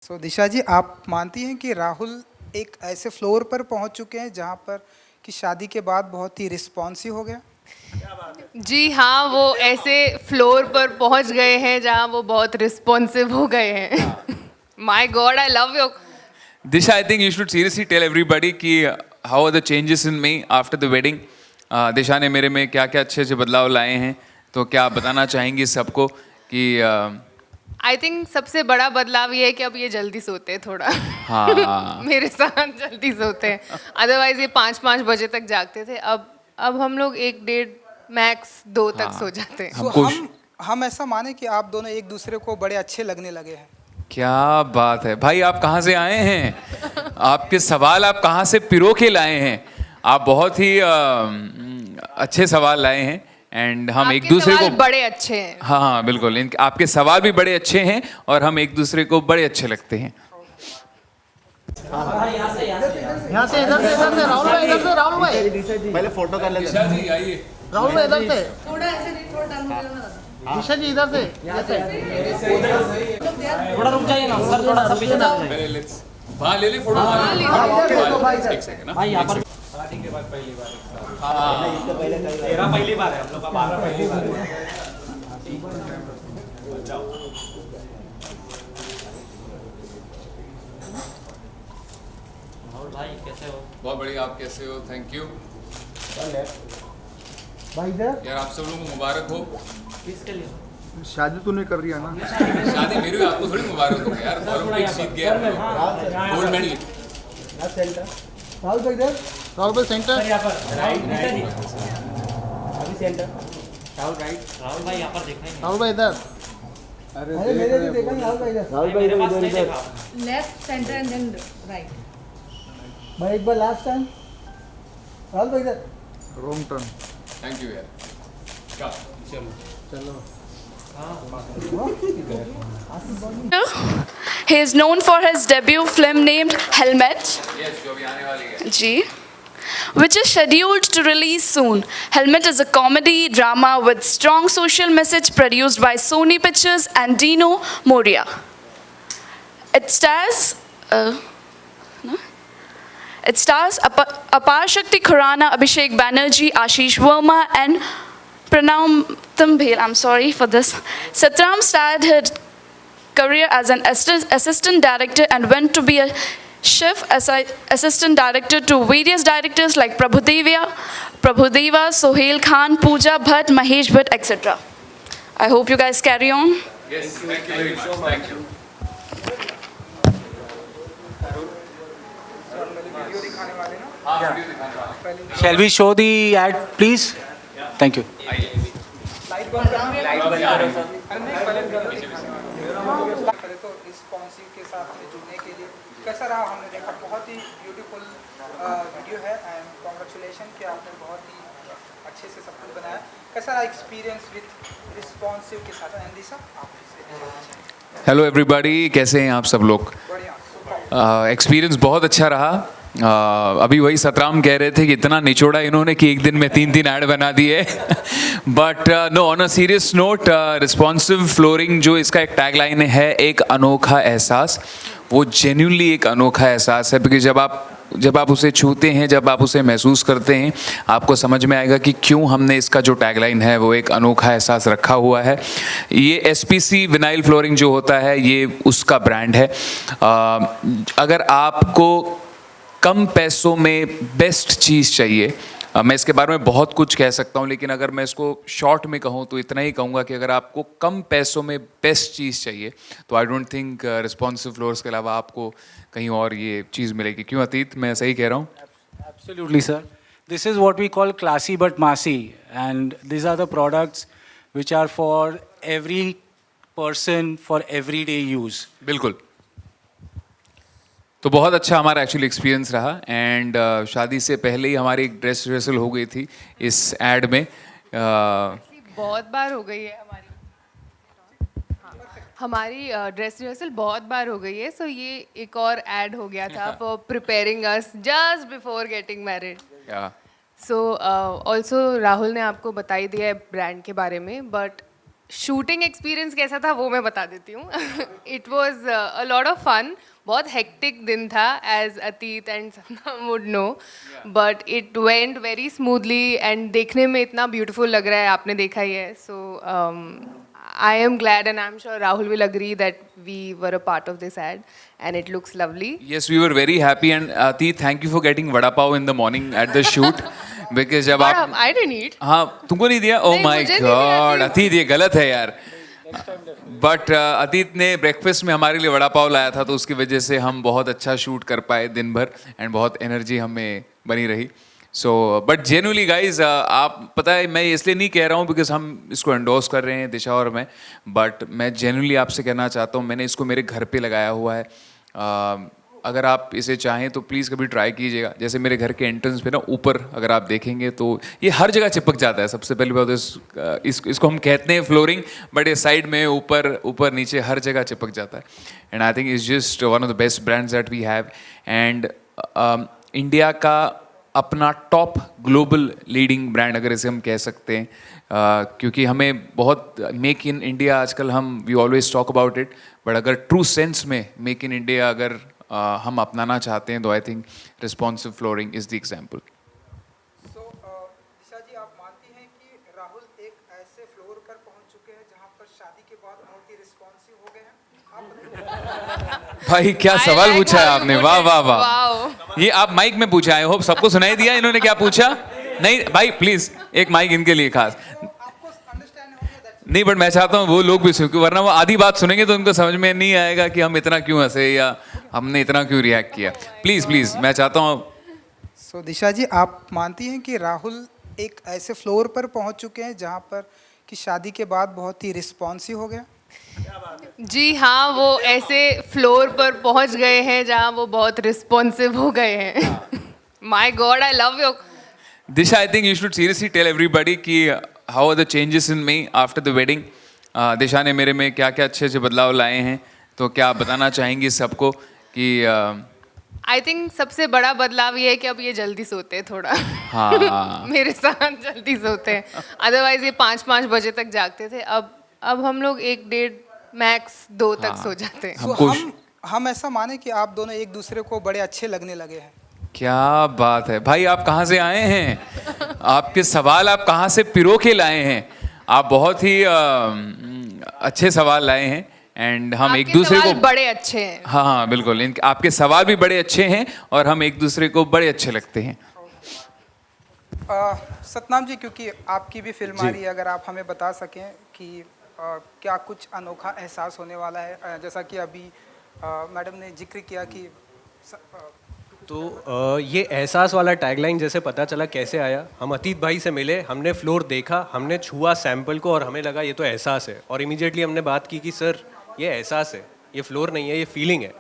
सो दिशा जी, आप मानती हैं कि राहुल एक ऐसे फ्लोर पर पहुंच चुके हैं जहां पर कि शादी के बाद बहुत ही रिस्पॉन्सिव हो गया? जी हाँ, वो ऐसे फ्लोर पर पहुंच गए हैं जहां वो बहुत रिस्पॉन्सिव हो गए हैं। My God, I love you. Disha, I think you should seriously tell everybody कि how are the changes in me after the wedding. दिशा ने मेरे में क्या क्या अच्छे अच्छे बदलाव लाए हैं, तो क्या आप बताना चाहेंगी सबको कि आई थिंक सबसे बड़ा बदलाव ये है कि अब ये जल्दी सोते हैं थोड़ा। हाँ मेरे साथ जल्दी सोते हैं। अदरवाइज ये 5-5 बजे तक जागते थे। अब हम लोग 1-1.5 मैक्स 2 तक हाँ। सो जाते हैं। सो हमको हम ऐसा माने कि आप दोनों एक दूसरे को बड़े अच्छे लगने लगे हैं। क्या बात है भाई, आप कहाँ से आए हैं? आपके सवाल आप कहाँ से पिरो के लाए हैं? आप बहुत ही अच्छे सवाल लाए हैं एंड हम एक आपके दूसरे सवाल को बड़े अच्छे हैं। हाँ हाँ बिल्कुल, आपके सवाल भी बड़े अच्छे हैं और हम एक दूसरे को बड़े अच्छे लगते हैं। यहाँ से इधर से राहुल भाई, इधर से राहुल भाई, पहले फोटो कर लेते हैं। जी आइए। राहुल भाई इधर से थोड़ा ऐसे थोड़ा डाल, दिशा जी इधर से, यहाँ से थोड़ा रुक जाइए ना सर, थोड़ा सा पीछे ना पहले लेट्स वहाँ ले ले फोटो, वहाँ ले ले। एक सेकंड ना भाई यहाँ पर शादी के बाद पहली बार तेरा पहली बार है, हम लोग का 12 पहली बार है। राहुल भाई कैसे हो? बहुत बढ़िया, आप कैसे हो? थैंक यू भाई इधर। यार, आप सब लोगों को मुबारक हो। किसके लिए? शादी तूने कर रही है ना? शादी मेरी हुई, आपको थोड़ी मुबारक हो यार। ओलंपिक जीत गया, गोल्ड मेडल। राहुल भाई इधर, राहुल भाई सेंटर। यहाँ पर राइट अभी सेंटर। राहुल राइट, राहुल भाई यहाँ पर देखना ही नहीं। राहुल भाई इधर। अरे मेरे भी देखा नहीं, राहुल भाई इधर। राहुल भाई इधर इधर। left, center, and then right. भाई एक बार लास्ट टाइम। राहुल भाई इधर। Wrong turn. थैंक यू यार। क्या? चलो। He is known for his debut film named Helmet, yes, जो अभी आने वाली है। G, which is scheduled to release soon. Helmet is a comedy drama with strong social message produced by Sony Pictures and Dino Moria. It stars Apar Shakti Khurana, Abhishek Banerjee, Ashish Verma, and Pranam Tambhel. I'm sorry for this. Satram started her career as an assistant director and went to be a chef as assistant director to various directors like Prabhudeva, Sohail Khan, Pooja Bhatt, Mahesh Bhatt, etc. I hope you guys carry on. Yes, thank you very much. Thank you. Video दिखाने वाले ना, हाँ, video दिखाने वाला। Shall we show the ad please? Thank you. Light बंद करो। अरे नहीं, पहले तो रिस्पॉन्सिव के साथ में जुड़ने के लिए कैसा रहा? हमने देखा बहुत ही ब्यूटीफुल वीडियो है एंड कॉन्ग्रेचुलेशन कि आपने बहुत ही अच्छे से सब कुछ बनाया। कैसा रहा एक्सपीरियंस विद रिस्पॉन्सिव के साथ? एंड दिशा, आप हेलो एवरीबॉडी, कैसे हैं आप सब लोग? बढ़िया। एक्सपीरियंस बहुत अच्छा रहा। अभी वही सतराम कह रहे थे कि इतना निचोड़ा इन्होंने कि एक दिन में 3 ऐड बना दिए। But no, on a serious note, responsive flooring जो इसका एक टैगलाइन है, एक अनोखा एहसास, वो जेन्युइनली एक अनोखा एहसास है। क्योंकि जब आप उसे छूते हैं, जब आप उसे महसूस करते हैं, आपको समझ में आएगा कि क्यों हमने इसका जो टैगलाइन है वो एक अनोखा एहसास रखा हुआ है। ये SPC विनाइल फ्लोरिंग जो होता है, ये उसका ब्रांड है। अगर आपको कम पैसों में बेस्ट चीज़ चाहिए, मैं इसके बारे में बहुत कुछ कह सकता हूँ, लेकिन अगर मैं इसको शॉर्ट में कहूँ तो इतना ही कहूँगा कि अगर आपको कम पैसों में बेस्ट चीज़ चाहिए तो I don't think responsive floors के अलावा आपको कहीं और ये चीज़ मिलेगी। क्यों अतीत, मैं सही कह रहा हूँ? Absolutely, sir. This is what we call classy but massy, and these are the products which are for every person for everyday use. बिल्कुल। तो बहुत अच्छा हमारा एक्चुअली एक्सपीरियंस रहा एंड शादी से पहले ही हमारी एक ड्रेस रिहर्सल हो गई थी इस एड में। बहुत बार हो गई है हमारी ड्रेस रिहर्सल बहुत बार हो गई है। सो ये एक और ऐड हो गया था for preparing us just before getting married. So also Rahul ने आपको बता ही दिया है ब्रांड के बारे में, बट शूटिंग एक्सपीरियंस कैसा था वो मैं बता देती हूँ. It was a lot of fun. बहुत हेक्टिक दिन था as Ateet and Satnam would know, but it went very smoothly and देखने में इतना ब्यूटीफुल लग रहा है, आपने देखा ही है. सो I am glad and I'm sure Rahul will agree that we were a part of this ad and it looks lovely. Yes, we were very happy and Aati, thank you for getting vada pav in the morning at the shoot. Because जब But आप I didn't eat. हाँ तुमको नहीं दिया? Oh नहीं, my मुझे नहीं दिया, God, अतीत ये गलत है यार. बट अतीत ने ब्रेकफास्ट में हमारे लिए वड़ा पाव लाया था, तो उसकी वजह से हम बहुत अच्छा शूट कर पाए दिन भर एंड बहुत एनर्जी हमें बनी रही. सो बट जेन्युइनली गाइज, आप पता है मैं इसलिए नहीं कह रहा हूँ बिकॉज हम इसको एंडोर्स कर रहे हैं दिशा और मैं, बट मैं जेन्युइनली आपसे कहना चाहता हूँ, मैंने इसको मेरे घर पे लगाया हुआ है. अगर आप इसे चाहें तो प्लीज़ कभी ट्राई कीजिएगा. जैसे मेरे घर के एंट्रेंस पे ना ऊपर अगर आप देखेंगे तो ये हर जगह चिपक जाता है. सबसे पहली बात इसको हम कहते हैं फ्लोरिंग, बट ये साइड में ऊपर नीचे हर जगह चिपक जाता है. And I think it's just one of the best brands that we have. And India का अपना टॉप ग्लोबल लीडिंग ब्रांड अगर इसे हम कह सकते हैं, क्योंकि हमें बहुत मेक इन इंडिया आजकल we always talk about it, but अगर ट्रू सेंस में मेक इन इंडिया अगर हम अपनाना चाहते हैं तो I think responsive flooring is the example. So Disha ji, आप मानती हैं कि राहुल एक ऐसे फ्लोर पर पहुंच चुके हैं जहां पर शादी के बाद बहुत ही रिस्पॉन्सिव हो गए हैं? भाई क्या I सवाल like पूछा है how you आपने, put वाह it. वाह वाह. Wow. ये आप माइक में पूछा है, होप सबको सुनाई दिया इन्होंने क्या पूछा. नहीं भाई प्लीज एक माइक इनके लिए खास. आपको अंडरस्टैंड हो गया दैट? नहीं, बट मैं चाहता हूँ वो लोग भी सुने, वरना वो आधी बात सुनेंगे तो उनको समझ में नहीं आएगा कि हम इतना क्यों हंसे या हमने इतना क्यों रिएक्ट किया. प्लीज मैं चाहता हूँ. सो दिशा जी, आप मानती हैं कि राहुल एक ऐसे फ्लोर पर पहुंच चुके हैं जहां पर कि शादी के बाद बहुत ही रिस्पॉन्सिव हो गया? जी हाँ, वो ऐसे फ्लोर पर पहुंच गए हैं जहाँ वो बहुत रिस्पॉन्सिव हो गए हैं. My God, I love you. Disha, I think you should seriously tell everybody कि how are the changes in me after the wedding. दिशा ने मेरे में क्या क्या अच्छे अच्छे बदलाव लाए हैं, तो क्या आप बताना चाहेंगी सबको कि आई थिंक सबसे बड़ा बदलाव ये है कि अब ये जल्दी सोते हैं थोड़ा. हाँ. मेरे साथ जल्दी सोते हैं. अदरवाइज ये 5-5 बजे तक जागते थे. अब हम लोग 1-1.5 मैक्स 2 तक सो जाते हैं. So, हम ऐसा माने कि आप दोनों एक दूसरे को बड़े अच्छे लगने लगे हैं? क्या बात है भाई, आप कहाँ से आए हैं? आपके सवाल आप कहाँ से पिरो के लाए हैं? आप बहुत ही अच्छे सवाल लाए हैं. एंड हम एक दूसरे को बड़े अच्छे हैं. हाँ बिल्कुल, आपके सवाल भी बड़े अच्छे हैं और हम एक दूसरे को बड़े अच्छे लगते हैं. सतनाम जी, क्योंकि आपकी भी फिल्म आ रही है, अगर आप हमें बता सकें कि क्या कुछ अनोखा एहसास होने वाला है? जैसा कि अभी मैडम ने जिक्र किया कि तो ये एहसास वाला टैगलाइन जैसे पता चला कैसे आया, हम अतीत भाई से मिले, हमने फ्लोर देखा, हमने छुआ सैंपल को और हमें लगा ये तो एहसास है. और इमीडिएटली हमने बात की कि सर ये एहसास है, ये फ्लोर नहीं है, ये फीलिंग है.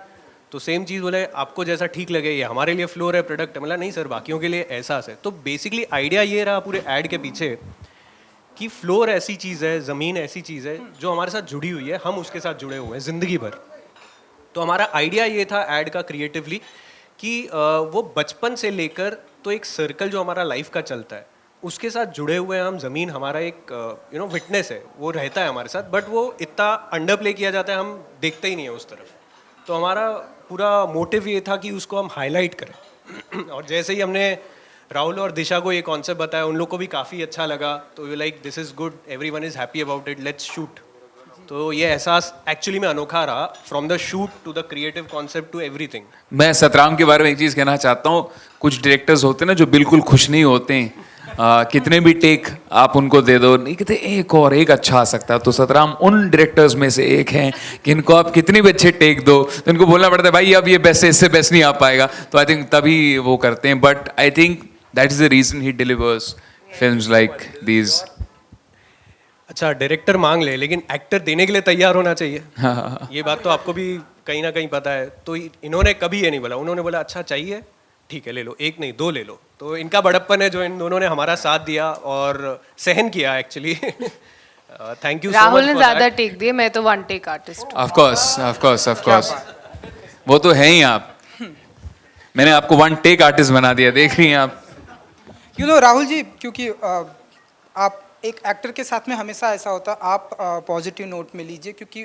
तो सेम चीज़ बोले आपको जैसा ठीक लगे, ये हमारे लिए फ्लोर है, प्रोडक्ट है. मतलब नहीं सर, बाकियों के लिए एहसास है. तो बेसिकली आइडिया ये रहा पूरे ऐड के पीछे कि फ्लोर ऐसी चीज़ है, ज़मीन ऐसी चीज़ है जो हमारे साथ जुड़ी हुई है, हम उसके साथ जुड़े हुए हैं ज़िंदगी भर. तो हमारा आइडिया ये था ऐड का क्रिएटिवली कि वो बचपन से लेकर तो एक सर्कल जो हमारा लाइफ का चलता है उसके साथ जुड़े हुए हैं हम. ज़मीन हमारा एक विटनेस है, वो रहता है हमारे साथ, बट वो इतना अंडर प्ले किया जाता है, हम देखते ही नहीं है उस तरफ. तो हमारा पूरा मोटिव ये था कि उसको हम हाईलाइट करें. और जैसे ही हमने राहुल और दिशा को ये कॉन्सेप्ट बताया, उन लोग को भी काफ़ी अच्छा लगा. तो we like this is good, everyone is happy about it, let's shoot. तो ये एहसास एक्चुअली में अनोखा रहा, from the shoot to the creative concept to everything. मैं सतराम के बारे में एक चीज़ कहना चाहता हूँ. कुछ डायरेक्टर्स होते हैं ना जो बिल्कुल खुश नहीं होते हैं, कितने भी टेक आप उनको दे दो, नहीं कहते एक और एक अच्छा आ सकता है. तो सतराम उन डायरेक्टर्स में से एक हैं कि इनको आप कितनी भी अच्छे टेक दो तो इनको बोलना पड़ता है भाई अब ये बेस्ट इससे बेस्ट नहीं आ पाएगा. तो आई थिंक तभी वो करते हैं. But I think that is the reason he delivers films like these. अच्छा, डायरेक्टर मांग ले लेकिन एक्टर देने के लिए तैयार होना चाहिए. ये बात तो आपको भी कहीं ना कहीं पता है. तो इन्होंने कभी ये नहीं बोला, उन्होंने बोला अच्छा चाहिए ठीक है ले लो, एक नहीं 2 ले लो. तो इनका बड़प्पन है जो इन दोनों ने हमारा साथ दिया और सहन किया एक्चुअली. Thank you. राहुल ने ज़्यादा टेक दिए, मैं तो 1 टेक आर्टिस्ट. ऑफ कोर्स वो तो है ही. आप मैंने आपको 1 टेक आर्टिस्ट बना दिया, देख रही हैं आप. राहुल जी, क्योंकि आप एक एक्टर के साथ में हमेशा ऐसा होता है, आप पॉजिटिव नोट में लीजिए, क्योंकि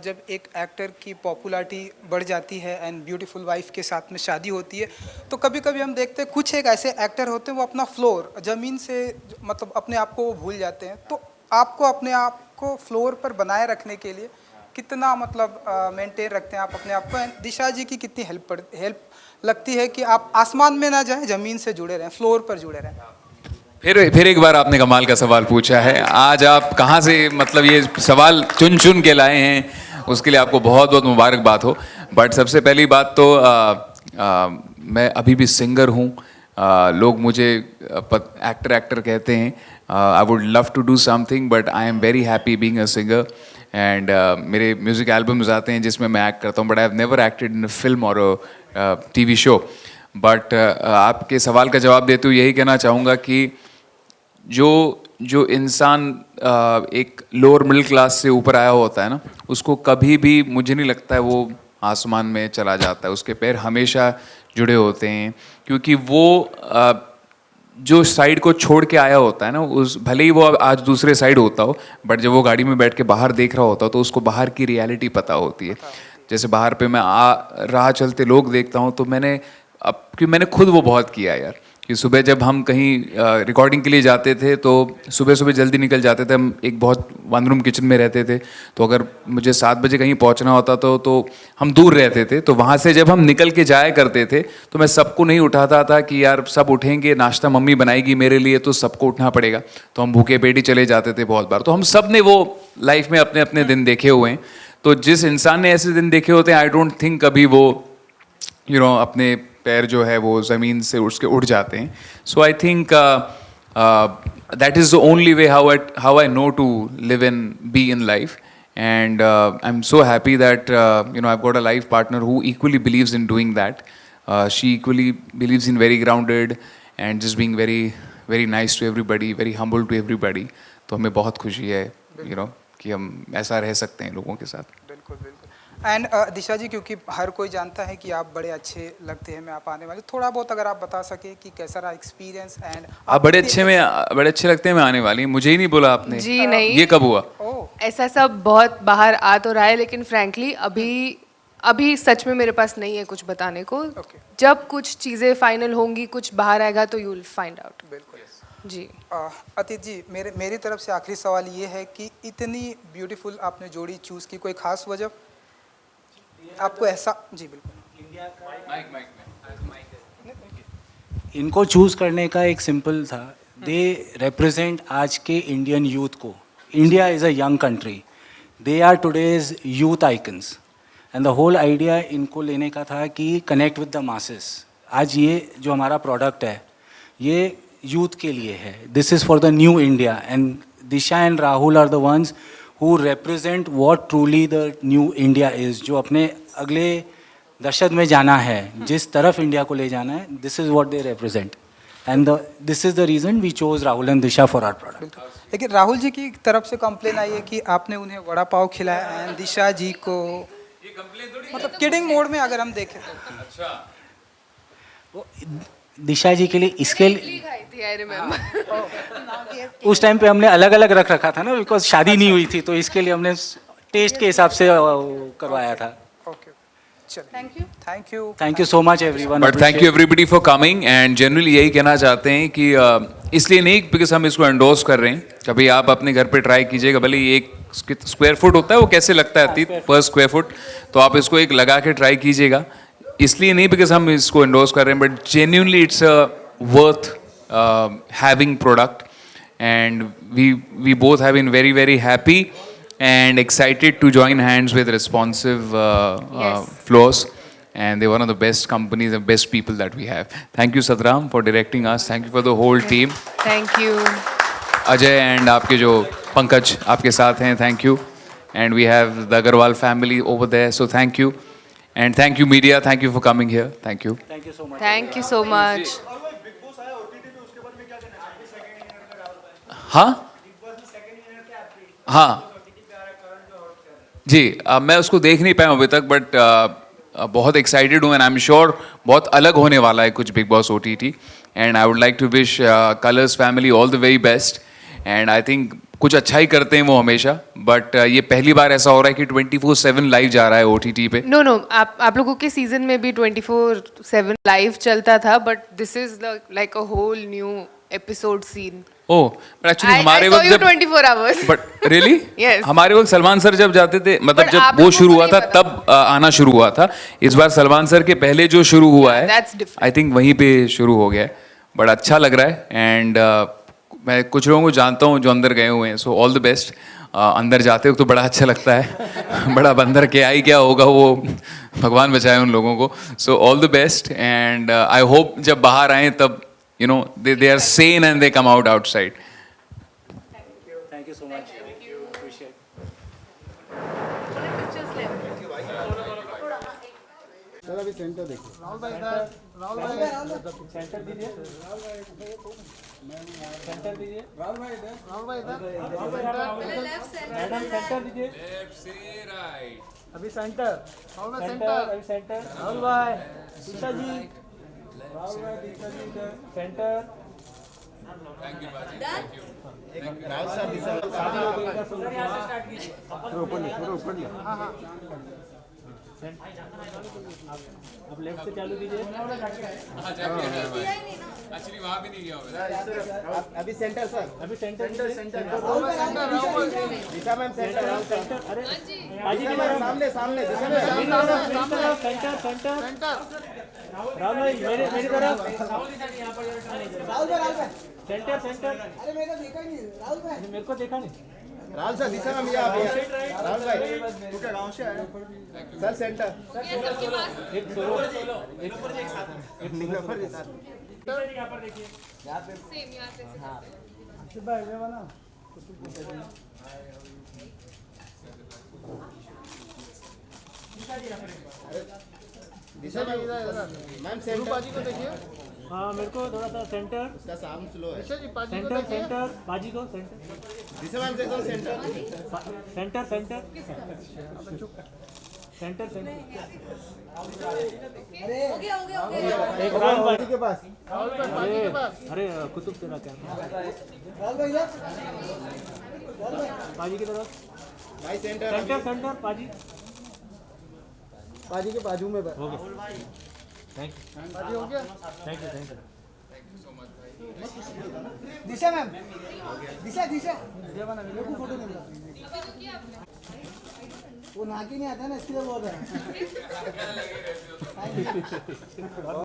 जब एक एक्टर की पॉपुलैरिटी बढ़ जाती है एंड ब्यूटीफुल वाइफ के साथ में शादी होती है, तो कभी कभी हम देखते हैं कुछ एक ऐसे एक्टर होते हैं वो अपना फ्लोर ज़मीन से मतलब अपने आप को वो भूल जाते हैं। तो आपको अपने आप को फ्लोर पर बनाए रखने के लिए कितना मतलब मेंटेन रखते हैं आप अपने आप को? एंड दिशा जी की कितनी हेल्प लगती है कि आप आसमान में ना जाएं, ज़मीन से जुड़े रहें, फ्लोर पर जुड़े रहें? फिर एक बार आपने कमाल का सवाल पूछा है। आज आप कहाँ से मतलब ये सवाल चुन चुन के लाए हैं, उसके लिए आपको बहुत बहुत मुबारकबाद हो। बट सबसे पहली बात तो मैं अभी भी सिंगर हूँ। लोग मुझे एक्टर कहते हैं। I would love to do something but I am very happy being a singer. And मेरे म्यूज़िक एल्बम्स आते हैं जिसमें मैं एक्ट करता हूँ, but I have never acted in a film or a TV show. But आपके सवाल का जवाब देते हुए यही कहना चाहूँगा कि जो इंसान एक लोअर मिडिल क्लास से ऊपर आया होता है ना, उसको कभी भी मुझे नहीं लगता है वो आसमान में चला जाता है। उसके पैर हमेशा जुड़े होते हैं, क्योंकि वो जो साइड को छोड़ के आया होता है ना, उस भले ही वो आज दूसरे साइड होता हो, बट जब वो गाड़ी में बैठ के बाहर देख रहा होता हो तो उसको बाहर की रियलिटी पता होती है। जैसे बाहर पे मैं राह चलते लोग देखता हूँ तो मैंने खुद वो बहुत किया यार, कि सुबह जब हम कहीं रिकॉर्डिंग के लिए जाते थे तो सुबह सुबह जल्दी निकल जाते थे। हम एक बहुत वन रूम किचन में रहते थे, तो अगर मुझे 7 बजे कहीं पहुंचना होता तो हम दूर रहते थे। तो वहाँ से जब हम निकल के जाया करते थे तो मैं सबको नहीं उठाता था कि यार सब उठेंगे, नाश्ता मम्मी बनाएगी मेरे लिए तो सबको उठना पड़ेगा। तो हम भूखे पेट ही चले जाते थे बहुत बार। तो हम सब ने वो लाइफ में अपने अपने दिन देखे हुए हैं। तो जिस इंसान ने ऐसे दिन देखे होते हैं, आई डोंट थिंक कभी वो अपने पैर जो है वो ज़मीन से उसके उड़ जाते हैं। So I think that is the only way how I know to live in be in life. And I am so happy that I have got a life partner who equally believes in doing that. She equally believes in very grounded and just being very very nice to everybody, very humble to everybody. तो हमें बहुत खुशी है कि हम ऐसा रह सकते हैं लोगों के साथ। बिल्कुल बिल्कुल। एंड दिशा जी, क्योंकि हर कोई जानता है कि आप बड़े अच्छे लगते हैं, मैं आप आने वाले, थोड़ा बहुत अगर आप बता सके कि कैसा रहा एक्सपीरियंस। एंड आप बड़े अच्छे लगते हैं, मैं आने वाली। मुझे ही नहीं बोला आपने जी नहीं, ये कब हुआ? ऐसा सब बहुत बाहर आ तो रहा है, लेकिन फ्रैंकली अभी सच में मेरे पास नहीं है कुछ बताने को। जब कुछ चीज़ें फाइनल होंगी, कुछ बाहर आएगा तो यू विल फाइंड आउट। बिल्कुल जी। अतीत जी, मेरी तरफ से आखिरी सवाल ये है कि इतनी ब्यूटीफुल आपने जोड़ी चूज़ की, कोई खास वजह आपको ऐसा? जी बिल्कुल। इनको चूज़ करने का एक सिंपल था, दे रिप्रेजेंट आज के इंडियन यूथ को। India is a young country, they are today's youth icons, and the whole idea इनको लेने का था कि कनेक्ट विद द मासेस। आज ये जो हमारा प्रोडक्ट है ये यूथ के लिए है, this is for the new India, and Disha and Rahul are the ones who represent what truly the new India is, जो अपने अगले दशक में जाना है, जिस तरफ इंडिया को ले जाना है, this is what they represent, and this is the reason we chose Rahul and Disha for our product. लेकिन राहुल जी की तरफ से कंप्लेन आई है कि आपने उन्हें वड़ा पाव खिलाया एंड दिशा जी को, ये कंप्लेन थोड़ी, मतलब किडिंग मोड में अगर हम देखें तो। अच्छा, वो दिशा जी के लिए इसके लिए I remember. उस टाइम पे हमने अलग अलग रख रखा था ना, बिकॉज शादी नहीं हुई थी, तो इसके लिए हमने टेस्ट के हिसाब से करवाया था। ओके, चलिए, thank you so much everyone. But thank you everybody for coming. And generally यही कहना चाहते हैं कि इसलिए नहीं बिकॉज हम इसको एंडोर्स कर रहे हैं, कभी आप अपने घर पे ट्राई कीजिएगा, भले ही 1 स्क्वायर फुट होता है वो कैसे लगता है अतीत पर स्क्वायर फुट, तो आप इसको एक लगा के ट्राई कीजिएगा। इसलिए नहीं बिकॉज हम इसको एंडोर्स कर रहे हैं, but genuinely it's a worth having product, and we both have been very very happy and excited to join hands with Responsive Floors, and they're one of the best companies and best people that we have. Thank you Satram for directing us, thank you for the whole team. Thank you. Ajay and आपके जो पंकज आपके साथ हैं, thank you, and we have the Agarwal family over there, so thank you, and thank you media, thank you for coming here, thank you so much। Thank you so much. हाँ जी, मैं उसको देख नहीं पाया अभी तक, बट बहुत excited हूँ, एंड आई एम श्योर बहुत अलग होने वाला है कुछ Bigg Boss OTT, and I would like to wish Colors family all the very best, and I think कुछ अच्छा ही करते हैं वो हमेशा, बट ये पहली बार ऐसा हो रहा है कि 24/7 लाइव जा रहा है OTT पे. नो नो, आप लोगों के सीजन में भी 24/7 लाइव चलता था, but this is like a whole new episode scene. Oh, but actually हमारे I saw वक्त you जब 24 hours. But really Yes. हमारे वक्त सलमान सर जब जाते थे, मतलब But जब आप वो लोगों शुरू को हुआ नहीं था पता तब आना शुरू हुआ था. इस बार सलमान सर के पहले जो शुरू हुआ है, That's different. आई थिंक वहीं पे शुरू हो गया है. बड़ा अच्छा लग रहा है. एंड मैं कुछ लोगों को जानता हूँ जो अंदर गए हुए हैं, सो ऑल द बेस्ट. अंदर जाते हो तो बड़ा अच्छा लगता है. बड़ा बंदर क्या ही क्या होगा, वो भगवान बचाए उन लोगों को. So all the best. And I hope जब बाहर आए तब you know they are sane and they come out outside. Thank you so much. Appreciate. Sir अभी सेंटर देखिए राहुल भाई इधर राहुल भाई सेंटर दीजिए सेंटर दीजिए राहुल भाई इधर राहुल भाई इधर मैडम सेंटर दीजिए लेफ्ट से राइट अभी सेंटर राहुल भाई सेंटर अभी सेंटर राहुल भाई सीता जी राहुल भाई सीता जी इधर सेंटर थैंक यू बाजी थैंक यू राहुल सर दिशा शादी हो गई सर यहां से स्टार्ट कीजिए पूरा ऊपर लिया हां हां आप लेफ्ट से चालू कीजिए एक्चुअली वहां भी नहीं गया मैं. अभी सेंटर सर अभी centre centre Disha ma'am centre अरे बाजी की सामने सामने Disha ma'am centre centre centre Rahul भाई मेरी तरफ राहुल भाई सेंटर सेंटर अरे मेरे को देखा नहीं राहुल भाई मेरे को देखा नहीं राहुल सर दिशा मैम ये आप राहुल भाई तू क्या गांव से आया सर सेंटर एक सोलो एक साथ एक नंबर के साथ यहाँ पर देखिए यहाँ पे सेम यहाँ से हाँ भाई ये वाला दिशा जी मैम सेंटर बाजी को देखिए हाँ मेरे को थोड़ा सा सेंटर इसका साउंड स्लो है सेंटर सेंटर बाजी को सेंटर दिशा मैम देखो centre centre centre centre centre अरे हो गया एक राहुल भाई के पास अरे कुतुब तेरा क्या राहुल भैया बाजी की तरफ भाई सेंटर सेंटर सेंटर बाजी बाजी के बाजू में हो गया थैंक यू बाजी हो गया थैंक यू सो मच भाई दिशा मैम दिशा दिशा बना मेरे को फोटो नहीं वो नाकी नहीं आता ना इसलिए बोल रहा है